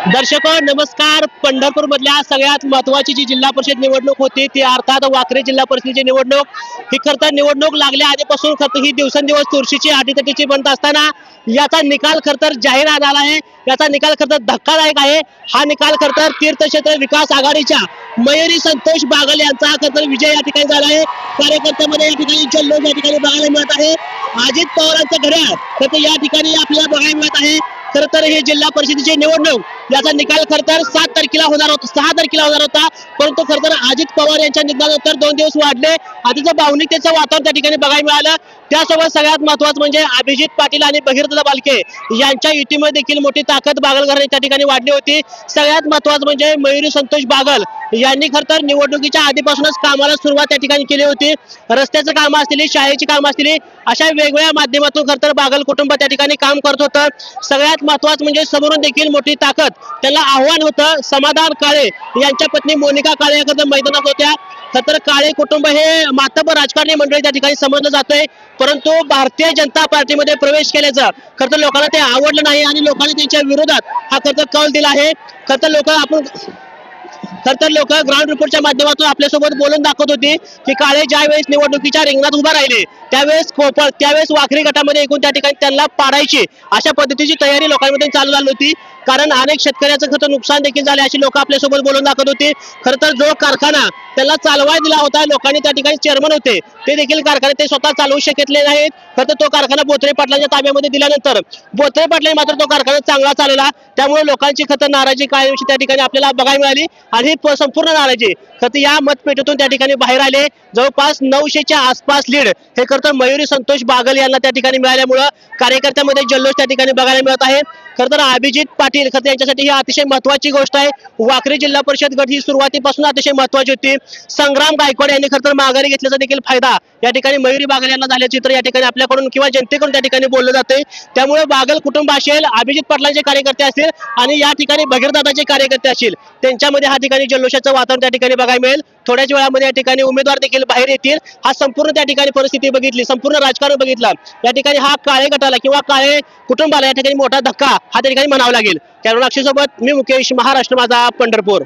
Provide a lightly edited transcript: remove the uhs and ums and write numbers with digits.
दर्शको नमस्कार. पंढरपूर मधल्या सगळ्यात महत्वाची जी जिल्हा परिषद निवडणूक होती ती अर्थात वाखरी जिल्हा परिषदेची निवडणूक. ही खरतर निवडणूक लागल्या आधीपासून खरतर ही दिवसेंदिवस चुरशीची अटीतटीची बनत असताना याचा निकाल खरतर जाहीर झाला आहे. याचा निकाल खरतर धक्कादायक आहे. हा निकाल खरतर तीर्थक्षेत्र विकास आघाडीच्या मयुरी संतोष बागल यांचा खरतर विजय या ठिकाणी झाला आहे. कार्यकर्त्यांमध्ये या ठिकाणी जल्लोष या ठिकाणी बघायला मिळत आहे. अजित पवारांचं घड्याळ खरतर या ठिकाणी आपल्याला बघायला मिळत आहे. खरतर ही जिल्हा परिषदेची निवडणूक याचा निकाल खरतर 7 तारखेला होणार होता, 6 तारखेला होणार होता, परंतु खरतर अजित पवार यांच्या निधनानंतर 2 दिवस वाढले. आधीचं भावनिकतेचं वातावरण त्या ठिकाणी बघायला मिळालं. त्यासोबत सगळ्यात महत्वाचं म्हणजे अभिजित पाटील आणि भगीरथ बालके यांच्या युतीमध्ये देखील मोठी ताकद बागल घराणे त्या ठिकाणी वाढली होती. सगळ्यात महत्वाचं म्हणजे मयुरी संतोष बागल यांनी खरतर निवडणुकीच्या आधीपासूनच कामाला सुरुवात त्या ठिकाणी केली होती. रस्त्याचं काम असतील, शाळेची काम असतील, अशा वेगवेगळ्या माध्यमातून खरतर बागल कुटुंब त्या ठिकाणी काम करत होतं. सगळ्यात महत्वाचं म्हणजे समोरून देखील मोठी ताकद त्याला आव्हान होतं. समाधान काळे यांच्या पत्नी मोनिका काळे या मैदानात होत्या. खरतर काळे कुटुंब हे मातबर राजकारणी मंडळी त्या ठिकाणी समजलं जातंय, परंतु भारतीय जनता पार्टीमध्ये प्रवेश केल्याचं खरतर लोकांना ते आवडलं नाही आणि लोकांनी त्यांच्या विरोधात हा खरतर कौल दिला आहे. खरतर लोक ग्राउंड रिपोर्टच्या माध्यमातून आपल्यासोबत बोलून दाखवत होती की काळे ज्यावेळेस निवडणुकीच्या रिंगणात उभा राहिले त्यावेळेस वाखरी गटामध्ये एकूण त्या ठिकाणी त्यांना पाडायची अशा पद्धतीची तयारी लोकांमध्ये चालू झाली होती. कारण अनेक शेतकऱ्याचं खरतर नुकसान देखील झाले अशी लोक आपल्यासोबत बोलून दाखवत होती. खरतर जो कारखाना त्याला चालवाय दिला होता, लोकांनी त्या ठिकाणी चेअरमन होते, ते देखील कारखाने ते स्वतः चालवू शकले नाहीत. खरतर तो कारखाना बोत्रे पाटलांच्या ताब्यामध्ये दिल्यानंतर बोत्रे पाटलांनी मात्र तो कारखाना चांगला चालवला. त्यामुळे लोकांची खरतर नाराजी कायमची त्या ठिकाणी आपल्याला बघायला मिळाली आणि संपूर्ण नाराजी खरतर या मतपेटीतून त्या ठिकाणी बाहेर आले. जवळपास 900च्या आसपास लीड हे खरतर मयुरी संतोष बागल यांना त्या ठिकाणी मिळाल्यामुळं कार्यकर्त्यांमध्ये जल्लोष त्या ठिकाणी बघायला मिळत आहे. खरतर अभिजित पाटील खरतर यांच्यासाठी ही अतिशय महत्वाची गोष्ट आहे. वाखरी जिल्हा परिषद गट ही सुरुवातीपासून अतिशय महत्वाची होती. संग्राम गायकवाड यांनी खरतर माघारी घेतल्याचा देखील फायदा या ठिकाणी मयुरी बागल यांना झाल्याचे चित्र या ठिकाणी आपल्याकडून किंवा जनतेकडून त्या ठिकाणी बोललं जाते. त्यामुळे बागल कुटुंब असेल, अभिजित पाटलांचे कार्यकर्ते असतील आणि या ठिकाणी भगीरदादाचे कार्यकर्ते असतील, त्यांच्यामध्ये हा ठिकाणी जल्लोषाचं वातावरण त्या ठिकाणी बघायला मिळेल. थोड्याच वेळामध्ये या ठिकाणी उमेदवार देखील बाहेर येतील. हा संपूर्ण त्या ठिकाणी परिस्थिती बघितली, संपूर्ण राजकारण बघितलं, या ठिकाणी हा काळे गटाला किंवा काळे कुटुंबाला या ठिकाणी मोठा धक्का हा त्या ठिकाणी म्हणावा लागेल. कॅमेरा अक्षय सोबत मी मुकेश, महाराष्ट्र माझा, पंढरपूर.